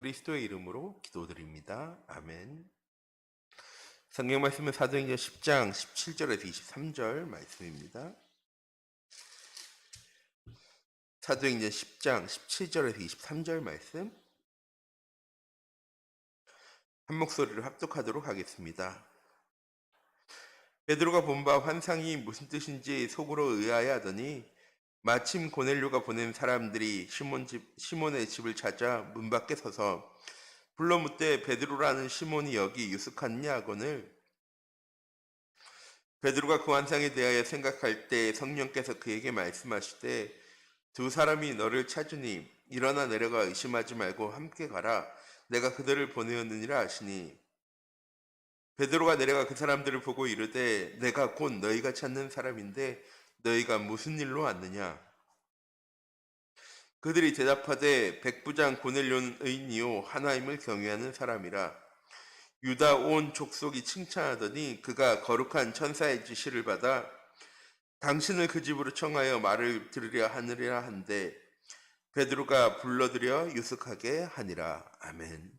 그리스도의 이름으로 기도드립니다. 아멘. 성경 말씀은 사도행전 10장 17절에서 23절 말씀입니다. 사도행전 10장 17절에서 23절 말씀 한 목소리로 합독하도록 하겠습니다. 베드로가 본 바 환상이 무슨 뜻인지 속으로 의아해 하더니 마침 고넬료가 보낸 사람들이 시몬의 집을 찾아 문 밖에 서서 불러 묻되 베드로라는 시몬이 여기 유숙하느냐 하거늘 베드로가 그 환상에 대하여 생각할 때 성령께서 그에게 말씀하시되 두 사람이 너를 찾으니 일어나 내려가 의심하지 말고 함께 가라. 내가 그들을 보내었느니라 하시니 베드로가 내려가 그 사람들을 보고 이르되 내가 곧 너희가 찾는 사람인데 너희가 무슨 일로 왔느냐. 그들이 대답하되 백부장 고넬료의니요 하나님을 경외하는 사람이라. 유다 온 족속이 칭찬하더니 그가 거룩한 천사의 지시를 받아 당신을 그 집으로 청하여 말을 들으려 하느라 한데 베드로가 불러들여 유숙하게 하니라. 아멘.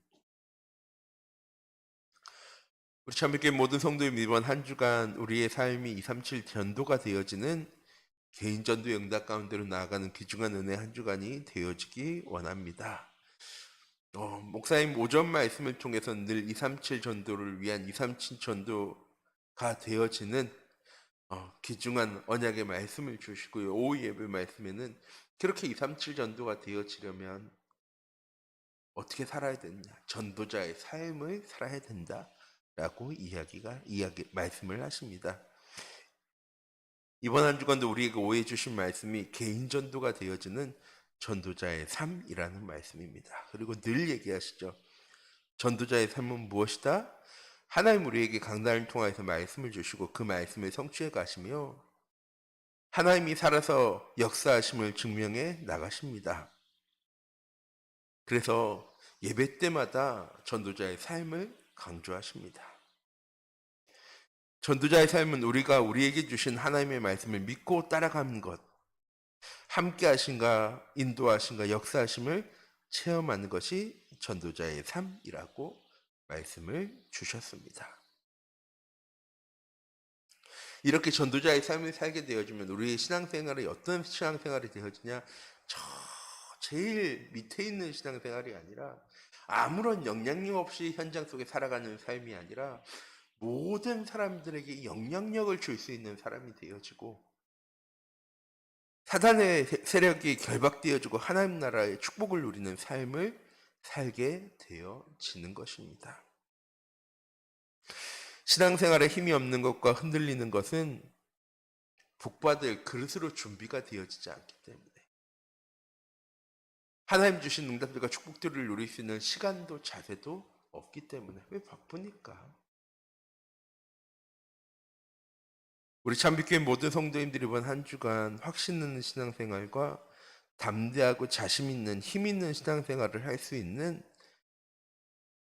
우리 참뵙게 모든 성도님 이번 한 주간 우리의 삶이 237 전도가 되어지는 개인 전도 응답 가운데로 나아가는 귀중한 은혜 한 주간이 되어지기 원합니다. 목사님 오전 말씀을 통해서 늘 237 전도를 위한 237 전도가 되어지는 귀중한 언약의 말씀을 주시고요. 오후 예배 말씀에는 그렇게 237 전도가 되어지려면 어떻게 살아야 되느냐, 전도자의 삶을 살아야 된다라고 말씀을 하십니다. 이번 한 주간도 우리에게 오해 주신 말씀이 개인 전도가 되어지는 전도자의 삶이라는 말씀입니다. 그리고 늘 얘기하시죠. 전도자의 삶은 무엇이다? 하나님 우리에게 강단을 통해서 말씀을 주시고 그 말씀을 성취해 가시며 하나님이 살아서 역사하심을 증명해 나가십니다. 그래서 예배 때마다 전도자의 삶을 강조하십니다. 전도자의 삶은 우리가 우리에게 주신 하나님의 말씀을 믿고 따라가는 것, 함께 하신가, 인도하신가, 역사하심을 체험하는 것이 전도자의 삶이라고 말씀을 주셨습니다. 이렇게 전도자의 삶을 살게 되어지면 우리의 신앙생활이 어떤 신앙생활이 되어지냐? 제일 밑에 있는 신앙생활이 아니라 아무런 영향력 없이 현장 속에 살아가는 삶이 아니라 모든 사람들에게 영향력을 줄 수 있는 사람이 되어지고 사단의 세력이 결박되어지고 하나님 나라의 축복을 누리는 삶을 살게 되어지는 것입니다. 신앙생활에 힘이 없는 것과 흔들리는 것은 복받을 그릇으로 준비가 되어지지 않기 때문에 하나님 주신 응답들과 축복들을 누릴 수 있는 시간도 자세도 없기 때문에 왜 바쁘니까. 우리 참빛교회 모든 성도님들이 이번 한 주간 확신 있는 신앙생활과 담대하고 자신 있는 힘 있는 신앙생활을 할 수 있는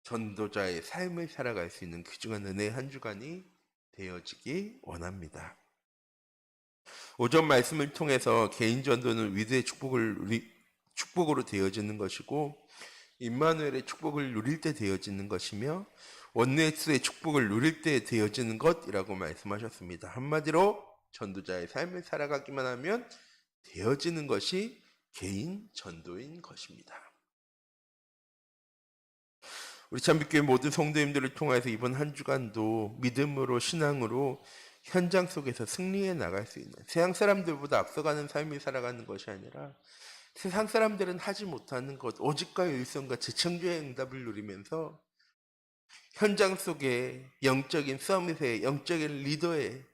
전도자의 삶을 살아갈 수 있는 귀중한 은혜의 한 주간이 되어지기 원합니다. 오전 말씀을 통해서 개인 전도는 위대의 축복으로 되어지는 것이고 임마누엘의 축복을 누릴 때 되어지는 것이며 원네스의 축복을 누릴 때 되어지는 것이라고 말씀하셨습니다. 한마디로 전도자의 삶을 살아가기만 하면 되어지는 것이 개인 전도인 것입니다. 우리 참빛교회 모든 성도님들을 통해서 이번 한 주간도 믿음으로 신앙으로 현장 속에서 승리해 나갈 수 있는 세상 사람들보다 앞서가는 삶을 살아가는 것이 아니라 세상 사람들은 하지 못하는 것, 오직과 일성과 재창조의 응답을 누리면서 현장 속에 영적인 서밋의 영적인 리더의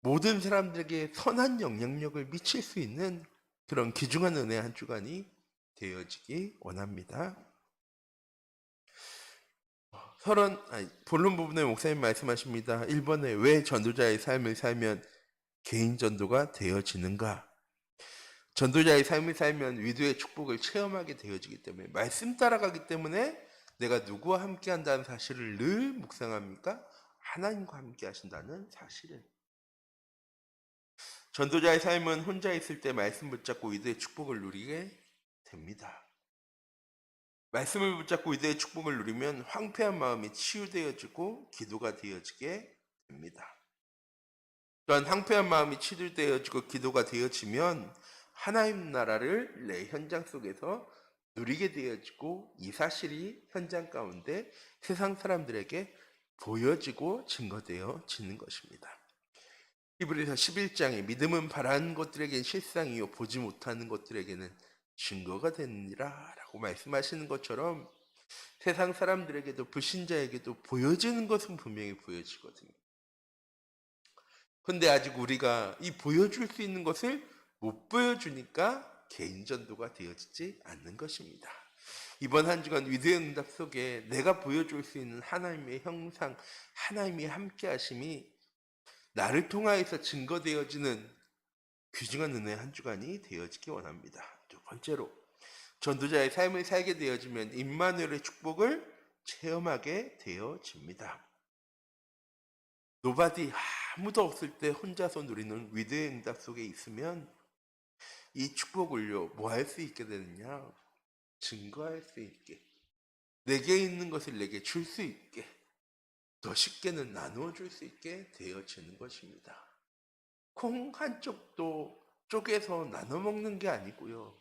모든 사람들에게 선한 영향력을 미칠 수 있는 그런 귀중한 은혜의 한 주간이 되어지기 원합니다. 본론 부분에 목사님 말씀하십니다. 1번에 왜 전도자의 삶을 살면 개인 전도가 되어지는가? 전도자의 삶을 살면 위도의 축복을 체험하게 되어지기 때문에 말씀 따라가기 때문에 내가 누구와 함께 한다는 사실을 늘 묵상합니까? 하나님과 함께 하신다는 사실을. 전도자의 삶은 혼자 있을 때 말씀 붙잡고 위도의 축복을 누리게 됩니다. 말씀을 붙잡고 위대의 축복을 누리면 황폐한 마음이 치유되어지고 기도가 되어지게 됩니다. 또한 황폐한 마음이 치유되어지고 기도가 되어지면 하나님 나라를 내 현장 속에서 누리게 되어지고 이 사실이 현장 가운데 세상 사람들에게 보여지고 증거되어지는 것입니다. 히브리서 11장에 믿음은 바라는 것들에겐 실상이요 보지 못하는 것들에게는 증거가 되느니라 라고 말씀하시는 것처럼 세상 사람들에게도 불신자에게도 보여지는 것은 분명히 보여지거든요. 근데 아직 우리가 이 보여줄 수 있는 것을 못 보여주니까 개인 전도가 되어지지 않는 것입니다. 이번 한 주간 위대의 응답 속에 내가 보여줄 수 있는 하나님의 형상, 하나님의 함께 하심이 나를 통하여서 증거되어지는 귀중한 은혜의 한 주간이 되어지기 원합니다. 두 번째로, 전도자의 삶을 살게 되어지면 임마누엘의 축복을 체험하게 되어집니다. 노바디, 아무도 없을 때 혼자서 누리는 위대의 응답 속에 있으면 이 축복을요, 뭐 할 수 있게 되느냐? 증거할 수 있게, 내게 있는 것을 내게 줄 수 있게, 더 쉽게는 나누어 줄 수 있게 되어지는 것입니다. 콩 한쪽도 쪼개서 나눠 먹는 게 아니고요,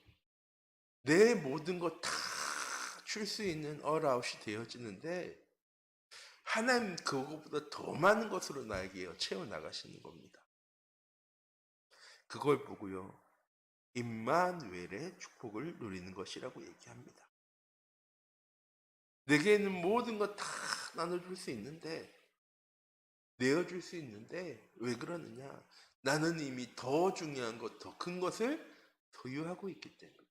내 모든 것 다 줄 수 있는 얼아웃이 되어지는데 하나님 그것보다 더 많은 것으로 나에게 채워나가시는 겁니다. 그걸 보고요, 임마누엘의 축복을 누리는 것이라고 얘기합니다. 내게 있는 모든 것 다 나눠줄 수 있는데, 내어줄 수 있는데 왜 그러느냐? 나는 이미 더 중요한 것, 더 큰 것을 소유하고 있기 때문에.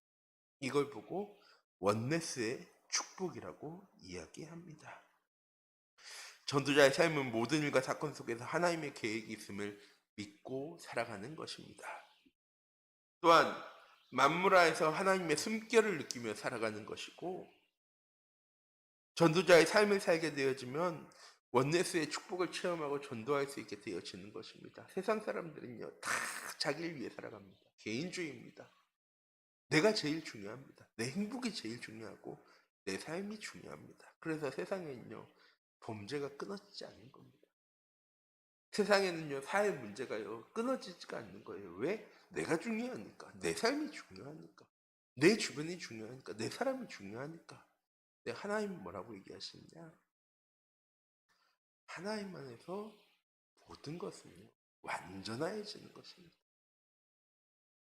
이걸 보고 원네스의 축복이라고 이야기합니다. 전도자의 삶은 모든 일과 사건 속에서 하나님의 계획이 있음을 믿고 살아가는 것입니다. 또한 만물하에서 하나님의 숨결을 느끼며 살아가는 것이고, 전도자의 삶을 살게 되어지면 원네스의 축복을 체험하고 전도할 수 있게 되어지는 것입니다. 세상 사람들은요, 다 자기를 위해 살아갑니다. 개인주의입니다. 내가 제일 중요합니다. 내 행복이 제일 중요하고 내 삶이 중요합니다. 그래서 세상에는요, 범죄가 끊어지지 않는 겁니다. 세상에는요, 사회 문제가요, 끊어지지가 않는 거예요. 왜? 내가 중요하니까. 내 삶이 중요하니까. 내 주변이 중요하니까. 내 사람이 중요하니까. 근데 하나님은 뭐라고 얘기하시느냐? 하나님 안에서 모든 것은요, 완전해지는 것입니다.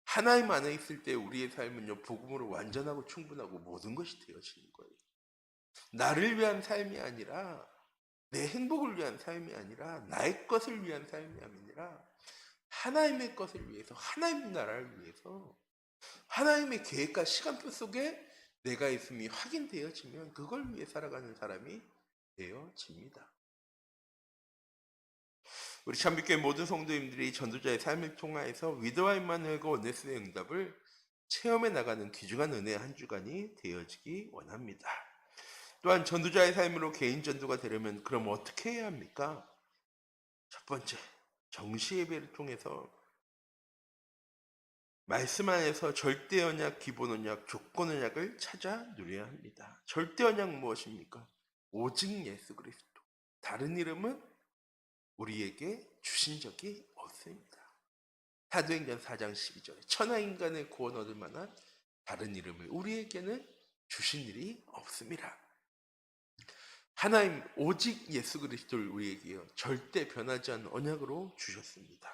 하나님 안에 있을 때 우리의 삶은요, 복음으로 완전하고 충분하고 모든 것이 되어지는 거예요. 나를 위한 삶이 아니라, 내 행복을 위한 삶이 아니라, 나의 것을 위한 삶이 아니라 하나님의 것을 위해서, 하나님 나라를 위해서, 하나님의 계획과 시간표 속에 내가 있음이 확인되어지면 그걸 위해 살아가는 사람이 되어집니다. 우리 참빛교회 모든 성도님들이 전도자의 삶을 통하여서 위대와 임마누엘과 원네스의 응답을 체험해 나가는 귀중한 은혜의 한 주간이 되어지기 원합니다. 또한 전도자의 삶으로 개인 전도가 되려면 그럼 어떻게 해야 합니까? 첫 번째, 정시 예배를 통해서 말씀 안에서 절대 언약, 기본 언약, 조건 언약을 찾아 누려야 합니다. 절대 언약 무엇입니까? 오직 예수 그리스도. 다른 이름은 우리에게 주신 적이 없습니다. 사도행전 4장 12절에 천하인간의 구원 얻을 만한 다른 이름을 우리에게는 주신 일이 없습니다. 하나님 오직 예수 그리스도를 우리에게 절대 변하지 않는 언약으로 주셨습니다.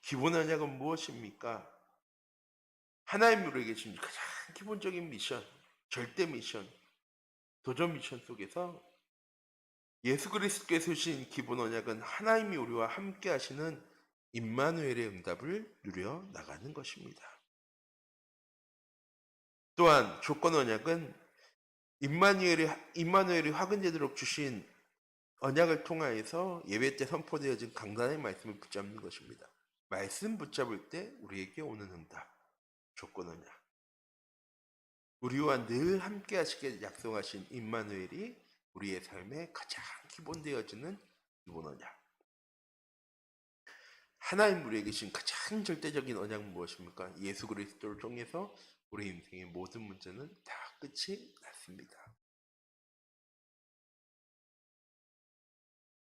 기본 언약은 무엇입니까? 하나님 우리에게 주신 가장 기본적인 미션, 절대 미션, 도전 미션 속에서 예수 그리스도께서 주신 기본 언약은 하나님이 우리와 함께 하시는 임마누엘의 응답을 누려 나가는 것입니다. 또한 조건 언약은 임마누엘이 확인되도록 주신 언약을 통하여서 예배 때 선포되어진 강단의 말씀을 붙잡는 것입니다. 말씀 붙잡을 때 우리에게 오는 응답, 조건 언약. 우리와 늘 함께 하시게 약속하신 임마누엘이 우리의 삶에 가장 기본되어지는 기본 언약. 하나님 우리에게 주신 가장 절대적인 언약은 무엇입니까? 예수 그리스도를 통해서 우리 인생의 모든 문제는 다 끝이 났습니다. 있습니다.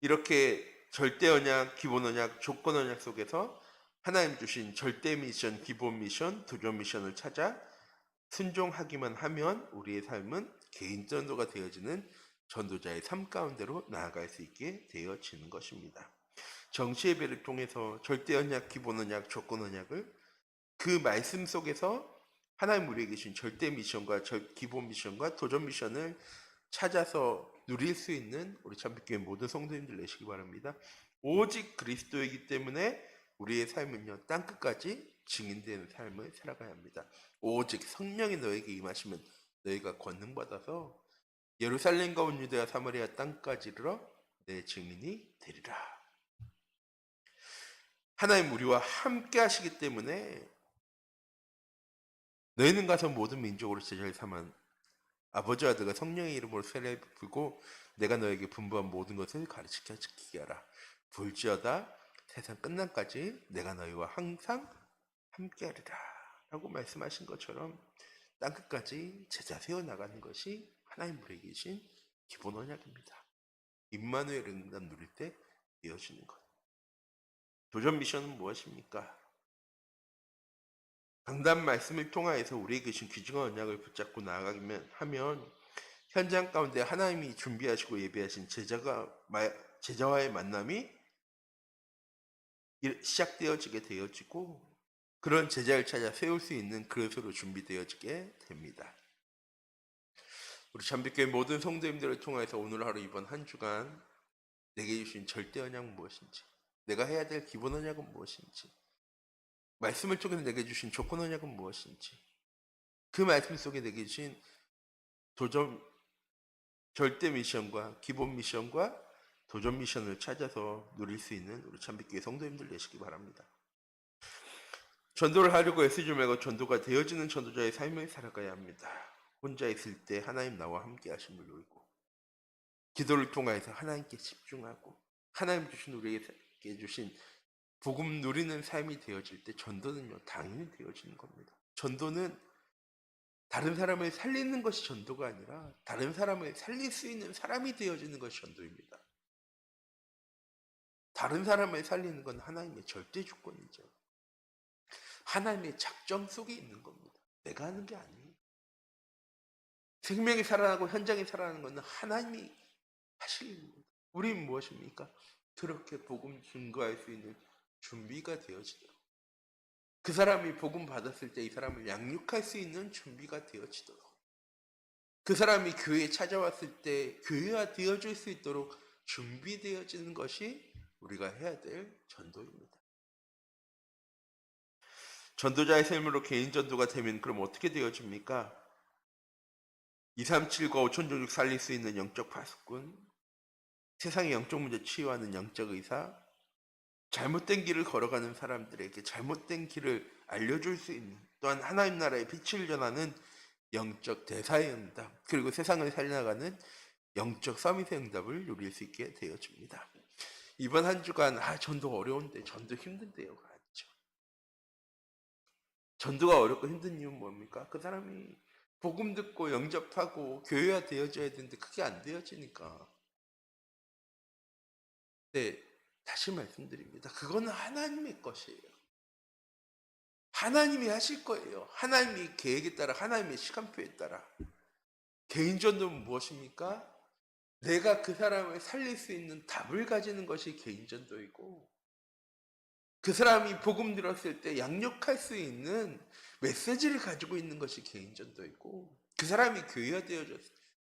이렇게 절대 언약, 기본 언약, 조건 언약 속에서 하나님 주신 절대 미션, 기본 미션, 도전 미션을 찾아 순종하기만 하면 우리의 삶은 개인 전도가 되어지는 전도자의 삶 가운데로 나아갈 수 있게 되어지는 것입니다. 정시 예배를 통해서 절대 언약, 기본 언약, 조건 언약을 그 말씀 속에서 하나님 우리에게 주신 절대 미션과 기본 미션과 도전 미션을 찾아서 누릴 수 있는 우리 참빛교회 모든 성도님들 되시기 바랍니다. 오직 그리스도이기 때문에 우리의 삶은요 땅끝까지 증인되는 삶을 살아가야 합니다. 오직 성령이 너에게 임하시면 너희가 권능받아서 예루살렘과 온 유대와 사마리아 땅까지 이르러 내 증인이 되리라. 하나님 우리와 함께 하시기 때문에 너희는 가서 모든 민족으로 제자를 삼아 아버지와 아들과 성령의 이름으로 세례를 부고 내가 너에게 분부한 모든 것을 가르치게 지키게 하라. 볼지어다 세상 끝날까지 내가 너희와 항상 함께하리라 라고 말씀하신 것처럼 땅끝까지 제자 세워나가는 것이 하나님 우리에게 주신 기본 언약입니다. 임마누엘 응답 누릴 때 이어지는 것. 도전 미션은 무엇입니까? 강단 말씀을 통하여서 우리에게 주신 귀중한 언약을 붙잡고 나아가기만 하면 현장 가운데 하나님이 준비하시고 예배하신 제자와의 만남이 시작되어지게 되어지고 그런 제자를 찾아 세울 수 있는 그릇으로 준비되어지게 됩니다. 우리 참빛교회 모든 성도님들을 통해서 오늘 하루 이번 한 주간 내게 주신 절대 언약은 무엇인지, 내가 해야 될 기본 언약은 무엇인지, 말씀을 통해서 내게 주신 조건 언약은 무엇인지, 그 말씀 속에 내게 주신 절대 미션과 기본 미션과 도전 미션을 찾아서 누릴 수 있는 우리 참빛교회 성도님들 되시기 바랍니다. 전도를 하려고 애쓰지 말고 전도가 되어지는 전도자의 삶을 살아가야 합니다. 혼자 있을 때 하나님 나와 함께 하심을 누리고 기도를 통해서 하나님께 집중하고 하나님 주신 우리에게 주신 복음 누리는 삶이 되어질 때 전도는요 당연히 되어지는 겁니다. 전도는 다른 사람을 살리는 것이 전도가 아니라 다른 사람을 살릴 수 있는 사람이 되어지는 것이 전도입니다. 다른 사람을 살리는 건 하나님의 절대 주권이죠. 하나님의 작정 속에 있는 겁니다. 내가 하는 게 아니에요. 생명이 살아나고 현장이 살아나는 것은 하나님이 하실 일입니다. 우리는 무엇입니까? 그렇게 복음 증거할 수 있는 준비가 되어지도록 그 사람이 복음 받았을 때 이 사람을 양육할 수 있는 준비가 되어지도록 그 사람이 교회에 찾아왔을 때 교회화 되어질 수 있도록 준비되어지는 것이 우리가 해야 될 전도입니다. 전도자의 삶으로 개인 전도가 되면 그럼 어떻게 되어집니까? 237과 5천 종족 살릴 수 있는 영적 파수꾼, 세상의 영적 문제 치유하는 영적 의사, 잘못된 길을 걸어가는 사람들에게 잘못된 길을 알려줄 수 있는 또한 하나님 나라의 빛을 전하는 영적 대사의 응답, 그리고 세상을 살려나가는 영적 서밋의 응답을 누릴 수 있게 되어집니다. 이번 한 주간 전도 어려운데 전도 힘든데요가 아니죠. 전도가 어렵고 힘든 이유는 뭡니까? 그 사람이 복음 듣고 영접하고 교회화 되어져야 되는데 그게 안 되어지니까. 네, 다시 말씀드립니다. 그거는 하나님의 것이에요. 하나님이 하실 거예요. 하나님의 계획에 따라 하나님의 시간표에 따라. 개인 전도는 무엇입니까? 내가 그 사람을 살릴 수 있는 답을 가지는 것이 개인 전도이고 그 사람이 복음 들었을 때 양육할 수 있는 메시지를 가지고 있는 것이 개인 전도이고 그 사람이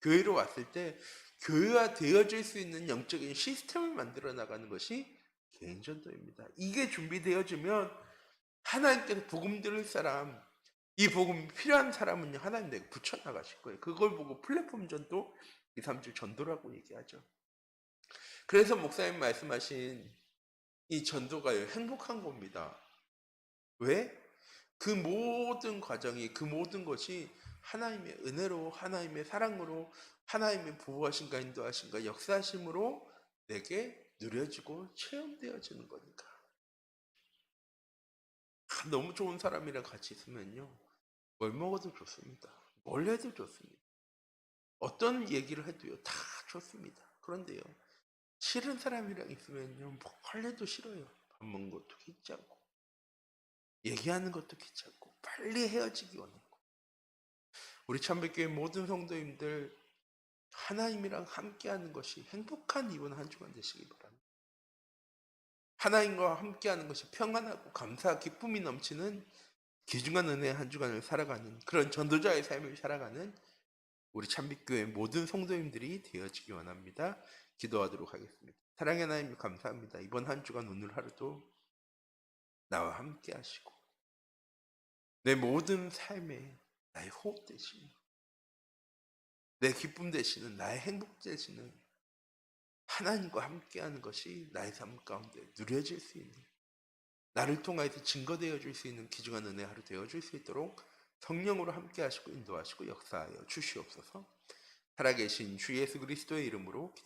교회로 왔을 때 교회화 되어질 수 있는 영적인 시스템을 만들어 나가는 것이 개인 전도입니다. 이게 준비되어지면 하나님께서 복음 들을 사람, 이 복음이 필요한 사람은요 하나님 내게 붙여나가실 거예요. 그걸 보고 플랫폼 전도, 2, 3주 전도라고 얘기하죠. 그래서 목사님 말씀하신 이 전도가요 행복한 겁니다. 왜? 그 모든 과정이 그 모든 것이 하나님의 은혜로 하나님의 사랑으로 하나님의 보호하신가 인도하신가 역사하심으로 내게 누려지고 체험되어지는 거니까. 너무 좋은 사람이랑 같이 있으면요 뭘 먹어도 좋습니다. 뭘 해도 좋습니다. 어떤 얘기를 해도요, 다 좋습니다. 그런데요, 싫은 사람이랑 있으면요, 뭘 해도 싫어요. 밥 먹는 것도 귀찮고, 얘기하는 것도 귀찮고, 빨리 헤어지기 원하고. 우리 참배교회 모든 성도님들, 하나님이랑 함께하는 것이 행복한 이번 한 주간 되시기 바랍니다. 하나님과 함께하는 것이 평안하고 감사, 기쁨이 넘치는 귀중한 은혜의 한 주간을 살아가는 그런 전도자의 삶을 살아가는 우리 참빛교회 모든 성도님들이 되어지기 원합니다. 기도하도록 하겠습니다. 사랑의 하나님 감사합니다. 이번 한 주간 오늘 하루도 나와 함께 하시고 내 모든 삶에 나의 호흡 되시는, 내 기쁨 되시는, 나의 행복 되시는 하나님과 함께하는 것이 나의 삶 가운데 누려질 수 있는, 나를 통하여서 증거되어 줄 수 있는 귀중한 은혜 하루 되어줄 수 있도록 성령으로 함께 하시고 인도하시고 역사하여 주시옵소서. 살아계신 주 예수 그리스도의 이름으로 기도